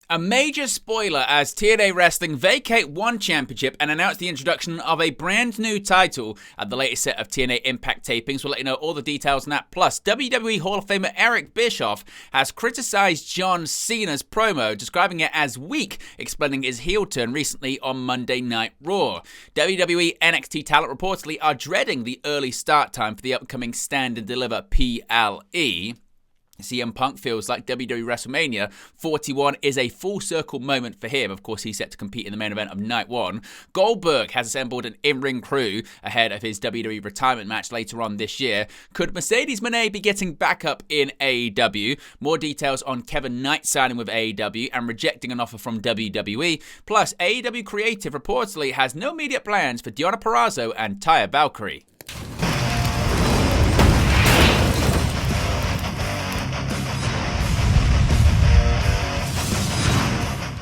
A major spoiler as TNA Wrestling vacate one championship and announce the introduction of a brand new title at the latest set of TNA Impact tapings. We'll let you know all the details on that. Plus, WWE Hall of Famer Eric Bischoff has criticized John Cena's promo, describing it as weak, explaining his heel turn recently on Monday Night Raw. WWE NXT talent reportedly are dreading the early start time for the upcoming Stand and Deliver PLE. CM Punk feels like WWE WrestleMania 41 is a full circle moment for him. Of course, he's set to compete in the main event of Night 1. Goldberg has assembled an in-ring crew ahead of his WWE retirement match later on this year. Could Mercedes Moné be getting back up in AEW? More details on Kevin Knight signing with AEW and rejecting an offer from WWE. Plus, AEW Creative reportedly has no immediate plans for Deonna Purrazzo and Taya Valkyrie.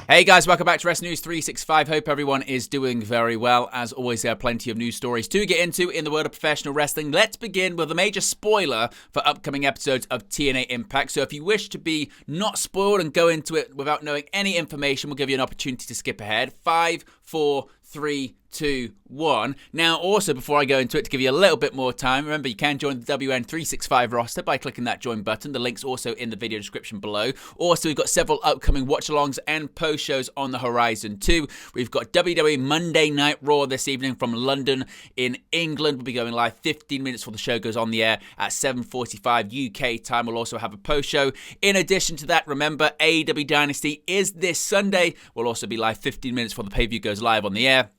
Hey guys, welcome back to Wrestling News 365. Hope everyone is doing very well. As always, there are plenty of news stories to get into in the world of professional wrestling. Let's begin with a major spoiler for upcoming episodes of TNA Impact. So if you wish to be not spoiled and go into it without knowing any information, we'll give you an opportunity to skip ahead. 5, 4, 3, 2, 1. Now, also, before I go into it, to give you a little bit more time, remember you can join the WN365 roster by clicking that join button. The link's also in the video description below. Also, we've got several upcoming watch-alongs and post-shows on the horizon too. We've got WWE Monday Night Raw this evening from London in England. We'll be going live 15 minutes before the show goes on the air at 7:45 UK time. We'll also have a post-show. In addition to that, remember, AEW Dynasty is this Sunday. We'll also be live 15 minutes before the pay-per-view goes live on the air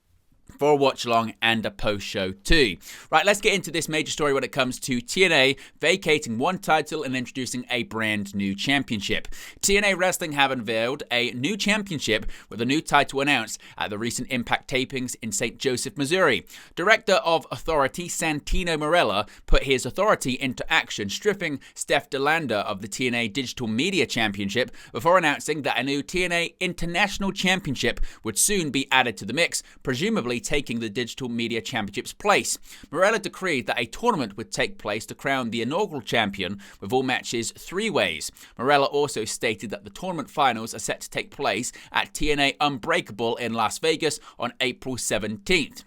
for a watch-along and a post-show too. Right, let's get into this major story when it comes to TNA vacating one title and introducing a brand new championship. TNA Wrestling have unveiled a new championship with a new title announced at the recent Impact tapings in St. Joseph, Missouri. Director of Authority Santino Marella put his authority into action, stripping Steph DeLander of the TNA Digital Media Championship before announcing that a new TNA International Championship would soon be added to the mix, presumably taking the Digital Media Championship's place. Marella decreed that a tournament would take place to crown the inaugural champion, with all matches 3 ways. Marella also stated that the tournament finals are set to take place at TNA Unbreakable in Las Vegas on April 17th.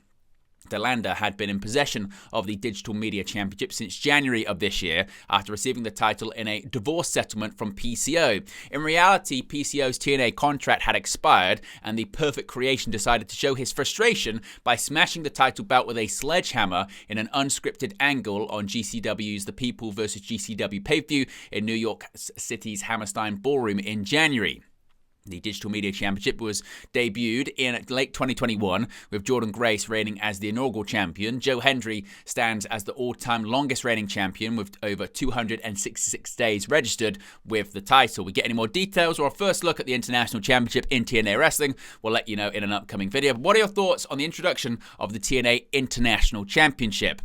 DeLander had been in possession of the Digital Media Championship since January of this year after receiving the title in a divorce settlement from PCO. In reality, PCO's TNA contract had expired, and the Perfect Creation decided to show his frustration by smashing the title belt with a sledgehammer in an unscripted angle on GCW's The People vs. GCW pay-per-view in New York City's Hammerstein Ballroom in January. The Digital Media Championship was debuted in late 2021, with Jordan Grace reigning as the inaugural champion. Joe Hendry stands as the all-time longest reigning champion with over 266 days registered with the title. We get any more details or a first look at the International Championship in TNA Wrestling, we'll let you know in an upcoming video. What are your thoughts on the introduction of the TNA International Championship?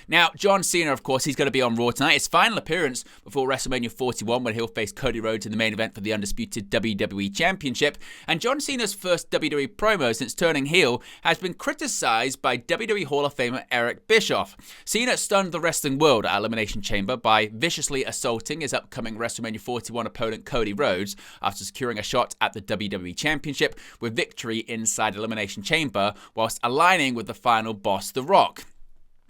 Now, John Cena, of course, he's going to be on Raw tonight. His final appearance before WrestleMania 41, when he'll face Cody Rhodes in the main event for the undisputed WWE Championship. And John Cena's first WWE promo since turning heel has been criticized by WWE Hall of Famer Eric Bischoff. Cena stunned the wrestling world at Elimination Chamber by viciously assaulting his upcoming WrestleMania 41 opponent Cody Rhodes after securing a shot at the WWE Championship with victory inside Elimination Chamber, whilst aligning with the final boss, The Rock.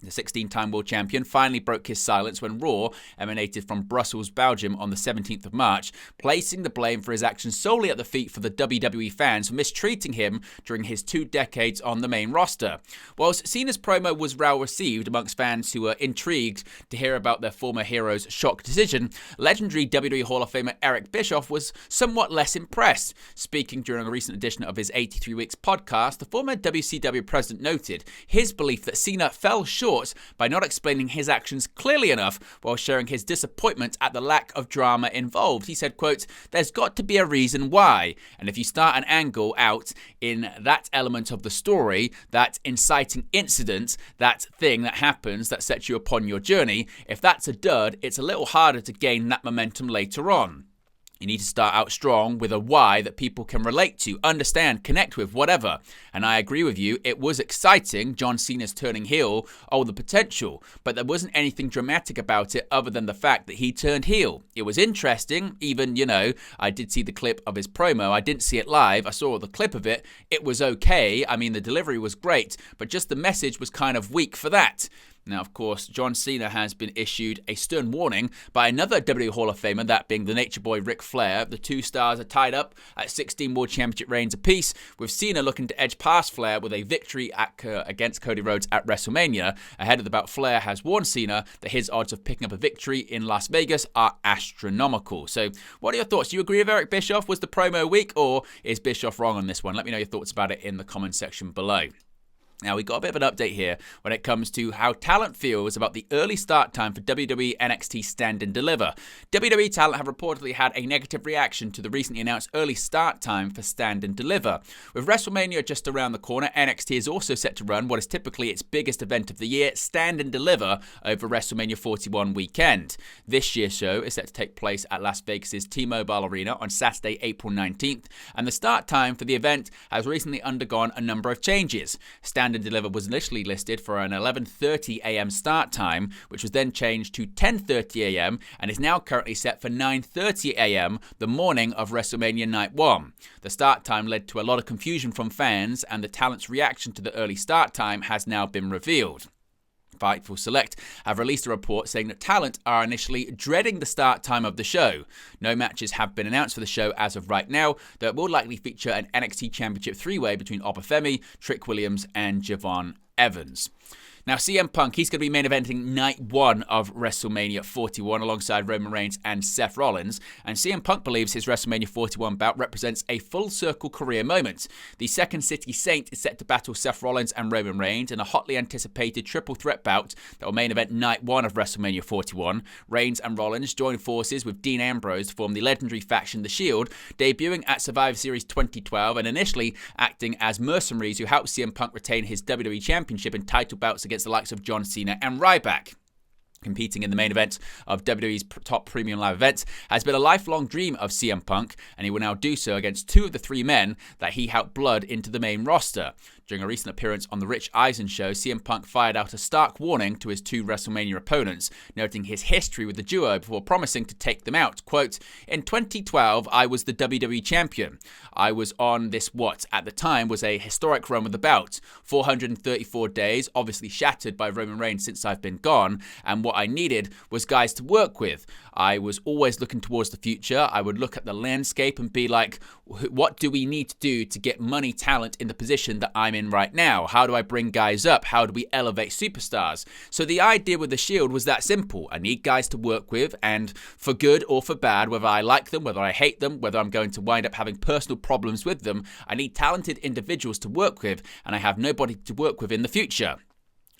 The 16-time world champion finally broke his silence when Raw emanated from Brussels, Belgium on the 17th of March, placing the blame for his actions solely at the feet for the WWE fans for mistreating him during his 2 decades on the main roster. Whilst Cena's promo was well received amongst fans who were intrigued to hear about their former hero's shock decision, legendary WWE Hall of Famer Eric Bischoff was somewhat less impressed. Speaking during a recent edition of his 83 Weeks podcast, the former WCW president noted his belief that Cena fell short by not explaining his actions clearly enough while sharing his disappointment at the lack of drama involved. He said, quote, "There's got to be a reason why, and if you start an angle out in that element of the story, that inciting incident, that thing that happens that sets you upon your journey, if that's a dud, it's a little harder to gain that momentum later on." You need to start out strong with a why that people can relate to, understand, connect with, whatever. And I agree with you, it was exciting, John Cena's turning heel, the potential, but there wasn't anything dramatic about it other than the fact that he turned heel. It was interesting, even, I did see the clip of his promo. I didn't see it live. I saw the clip of it. It was okay. I mean, the delivery was great, but just the message was kind of weak for that. Now, of course, John Cena has been issued a stern warning by another WWE Hall of Famer, that being the Nature Boy Ric Flair. The two stars are tied up at 16 World Championship reigns apiece, with Cena looking to edge past Flair with a victory against Cody Rhodes at WrestleMania. Ahead of the bout, Flair has warned Cena that his odds of picking up a victory in Las Vegas are astronomical. So, what are your thoughts? Do you agree with Eric Bischoff? Was the promo weak, or is Bischoff wrong on this one? Let me know your thoughts about it in the comment section below. Now, we got a bit of an update here when it comes to how talent feels about the early start time for WWE NXT Stand and Deliver. WWE talent have reportedly had a negative reaction to the recently announced early start time for Stand and Deliver. With WrestleMania just around the corner, NXT is also set to run what is typically its biggest event of the year, Stand and Deliver, over WrestleMania 41 weekend. This year's show is set to take place at Las Vegas' T-Mobile Arena on Saturday, April 19th, and the start time for the event has recently undergone a number of changes. Stand and Deliver was initially listed for an 11:30 a.m. start time, which was then changed to 10:30 a.m. and is now currently set for 9:30 a.m. the morning of WrestleMania Night 1. The start time led to a lot of confusion from fans, and the talent's reaction to the early start time has now been revealed. Fightful Select have released a report saying that talent are initially dreading the start time of the show. No matches have been announced for the show as of right now, though it will likely feature an NXT Championship three-way between Obafemi, Trick Williams, and Javon Evans. Now, CM Punk, he's going to be main eventing night 1 of WrestleMania 41 alongside Roman Reigns and Seth Rollins, and CM Punk believes his WrestleMania 41 bout represents a full-circle career moment. The Second City Saint is set to battle Seth Rollins and Roman Reigns in a hotly anticipated triple threat bout that will main event night 1 of WrestleMania 41. Reigns and Rollins join forces with Dean Ambrose to form the legendary faction The Shield, debuting at Survivor Series 2012 and initially acting as mercenaries who helped CM Punk retain his WWE Championship and title bouts against the likes of John Cena and Ryback. Competing in the main event of WWE's top premium live events has been a lifelong dream of CM Punk, and he will now do so against two of the three men that he helped blood into the main roster. During a recent appearance on The Rich Eisen Show, CM Punk fired out a stark warning to his two WrestleMania opponents, noting his history with the duo before promising to take them out. Quote, "In 2012, I was the WWE champion. I was on this what, at the time, was a historic run with the bout. 434 days, obviously shattered by Roman Reigns since I've been gone, and what I needed was guys to work with. I was always looking towards the future. I would look at the landscape and be like, what do we need to do to get money talent in the position that I'm in right now? How do I bring guys up? How do we elevate superstars? So the idea with the Shield was that simple. I need guys to work with, and for good or for bad, whether I like them, whether I hate them, whether I'm going to wind up having personal problems with them, I need talented individuals to work with, and I have nobody to work with in the future."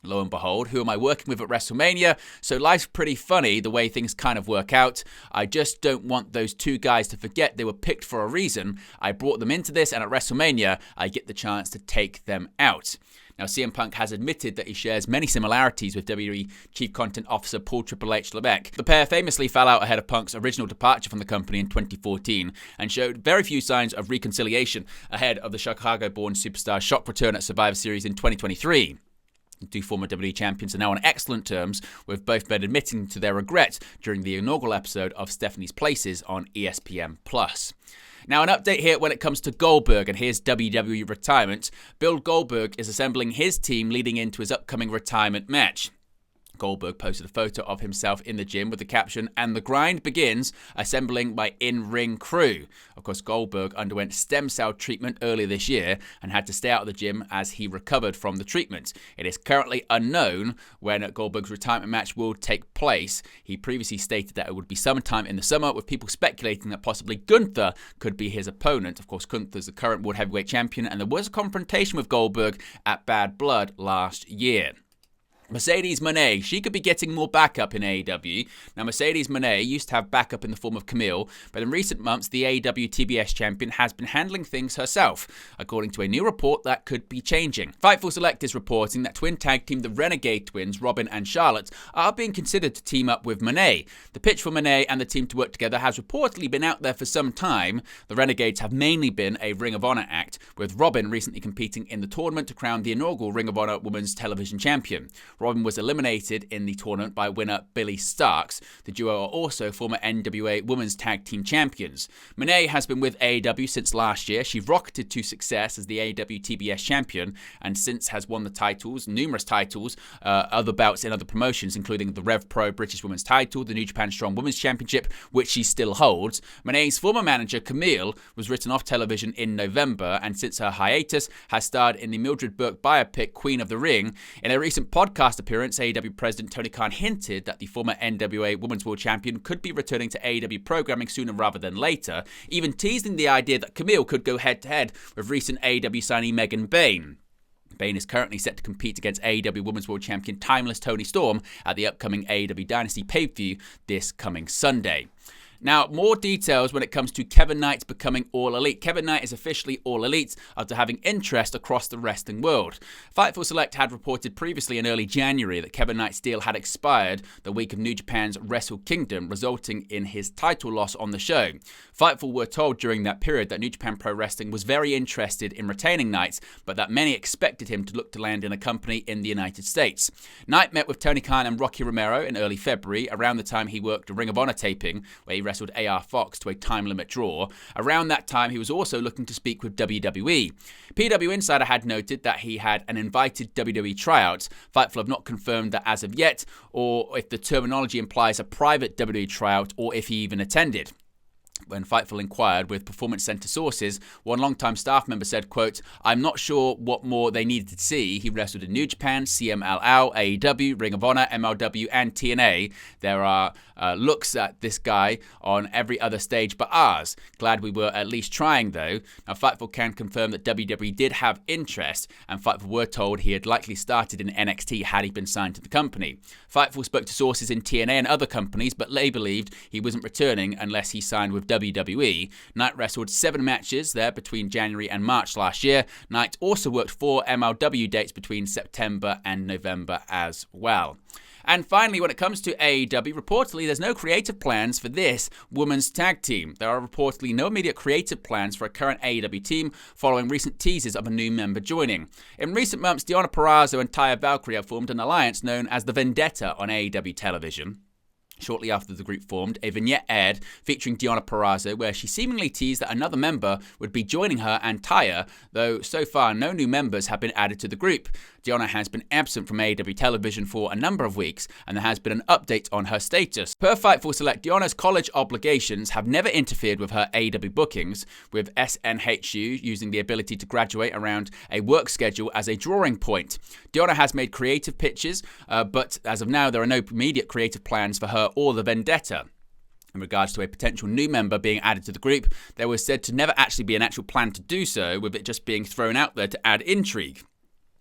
Lo and behold, who am I working with at WrestleMania? So life's pretty funny the way things kind of work out. I just don't want those two guys to forget they were picked for a reason. I brought them into this, and at WrestleMania, I get the chance to take them out. Now, CM Punk has admitted that he shares many similarities with WWE Chief Content Officer Paul Triple H Levesque. The pair famously fell out ahead of Punk's original departure from the company in 2014 and showed very few signs of reconciliation ahead of the Chicago-born superstar's shock return at Survivor Series in 2023. The two former WWE champions are now on excellent terms, with both men admitting to their regret during the inaugural episode of Stephanie's Places on ESPN+. Now, an update here when it comes to Goldberg and his WWE retirement. Bill Goldberg is assembling his team leading into his upcoming retirement match. Goldberg posted a photo of himself in the gym with the caption, "And the grind begins, assembling my in-ring crew." Of course, Goldberg underwent stem cell treatment earlier this year and had to stay out of the gym as he recovered from the treatment. It is currently unknown when Goldberg's retirement match will take place. He previously stated that it would be sometime in the summer, with people speculating that possibly Gunther could be his opponent. Of course, Gunther's the current World Heavyweight Champion, and there was a confrontation with Goldberg at Bad Blood last year. Mercedes Moné, she could be getting more backup in AEW. Now, Mercedes Moné used to have backup in the form of Camille, but in recent months, the AEW TBS champion has been handling things herself, according to a new report that could be changing. Fightful Select is reporting that twin tag team the Renegade Twins, Robin and Charlotte, are being considered to team up with Moné. The pitch for Moné and the team to work together has reportedly been out there for some time. The Renegades have mainly been a Ring of Honor act, with Robin recently competing in the tournament to crown the inaugural Ring of Honor Women's Television Champion. Robin was eliminated in the tournament by winner Billy Starks. The duo are also former NWA Women's Tag Team Champions. Moné has been with AEW since last year. She rocketed to success as the AEW TBS Champion and since has won the titles, numerous titles, other bouts in other promotions, including the Rev Pro British Women's title, the New Japan Strong Women's Championship, which she still holds. Moné's former manager, Camille, was written off television in November and since her hiatus has starred in the Mildred Burke biopic Queen of the Ring. In a recent podcast appearance, AEW President Tony Khan hinted that the former NWA Women's World Champion could be returning to AEW programming sooner rather than later, even teasing the idea that Camille could go head-to-head with recent AEW signee Megan Bayne. Bayne is currently set to compete against AEW Women's World Champion Timeless Toni Storm at the upcoming AEW Dynasty pay-per-view this coming Sunday. Now, more details when it comes to Kevin Knight becoming All Elite. Kevin Knight is officially All Elite after having interest across the wrestling world. Fightful Select had reported previously in early January that Kevin Knight's deal had expired the week of New Japan's Wrestle Kingdom, resulting in his title loss on the show. Fightful were told during that period that New Japan Pro Wrestling was very interested in retaining Knight, but that many expected him to look to land in a company in the United States. Knight met with Tony Khan and Rocky Romero in early February, around the time he worked a Ring of Honor taping, where he wrestled AR Fox to a time limit draw. Around that time, he was also looking to speak with WWE. PW Insider had noted that he had an invited WWE tryout. Fightful have not confirmed that as of yet, or if the terminology implies a private WWE tryout, or if he even attended. When Fightful inquired with Performance Center sources, one longtime staff member said, quote, "I'm not sure what more they needed to see. He wrestled in New Japan, CMLL, AEW, Ring of Honor, MLW, and TNA. There are looks at this guy on every other stage but ours. Glad we were at least trying, though." Now, Fightful can confirm that WWE did have interest, and Fightful were told he had likely started in NXT had he been signed to the company. Fightful spoke to sources in TNA and other companies, but they believed he wasn't returning unless he signed with WWE. Knight wrestled 7 matches there between January and March last year. Knight also worked 4 MLW dates between September and November as well. And finally, when it comes to AEW, reportedly there's no creative plans for this women's tag team. There are reportedly no immediate creative plans for a current AEW team following recent teases of a new member joining. In recent months, Deonna Purrazzo and Taya Valkyrie have formed an alliance known as the Vendetta on AEW television. Shortly after the group formed, a vignette aired featuring Deonna Purrazzo where she seemingly teased that another member would be joining her and Taya, though so far no new members have been added to the group. Deonna has been absent from AEW television for a number of weeks, and there has been an update on her status. Per Fightful Select, Deonna's college obligations have never interfered with her AEW bookings, with SNHU using the ability to graduate around a work schedule as a drawing point. Deonna has made creative pitches, but as of now, there are no immediate creative plans for her or the Vendetta. In regards to a potential new member being added to the group, there was said to never actually be an actual plan to do so, with it just being thrown out there to add intrigue.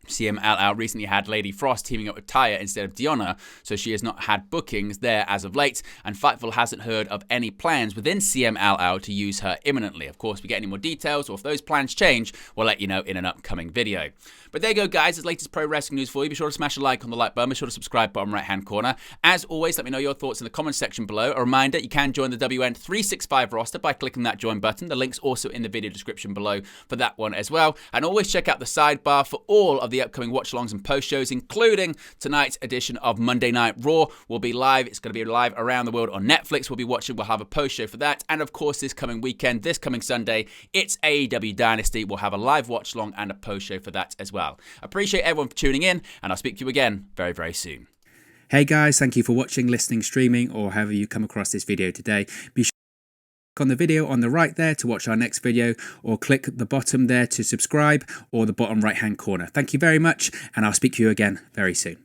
CMLL recently had Lady Frost teaming up with Taya instead of Deonna, so she has not had bookings there as of late, and Fightful hasn't heard of any plans within CMLL to use her imminently. Of course, if we get any more details or if those plans change, we'll let you know in an upcoming video. But there you go, guys. It's the latest pro wrestling news for you. Be sure to smash a like on the like button. Be sure to subscribe bottom right-hand corner. As always, let me know your thoughts in the comments section below. A reminder, you can join the WN365 roster by clicking that join button. The link's also in the video description below for that one as well. And always check out the sidebar for all of the upcoming watch-alongs and post-shows, including tonight's edition of Monday Night Raw. Will be live. It's going to be live around the world on Netflix. We'll be watching. We'll have a post-show for that. And, of course, this coming weekend, this coming Sunday, it's AEW Dynasty. We'll have a live watch-along and a post-show for that as well. Appreciate everyone for tuning in, and I'll speak to you again very, very soon. Hey guys, thank you for watching, listening, streaming, or however you come across this video today. Be sure to click on the video on the right there to watch our next video, or click the bottom there to subscribe, or the bottom right hand corner. Thank you very much, and I'll speak to you again very soon.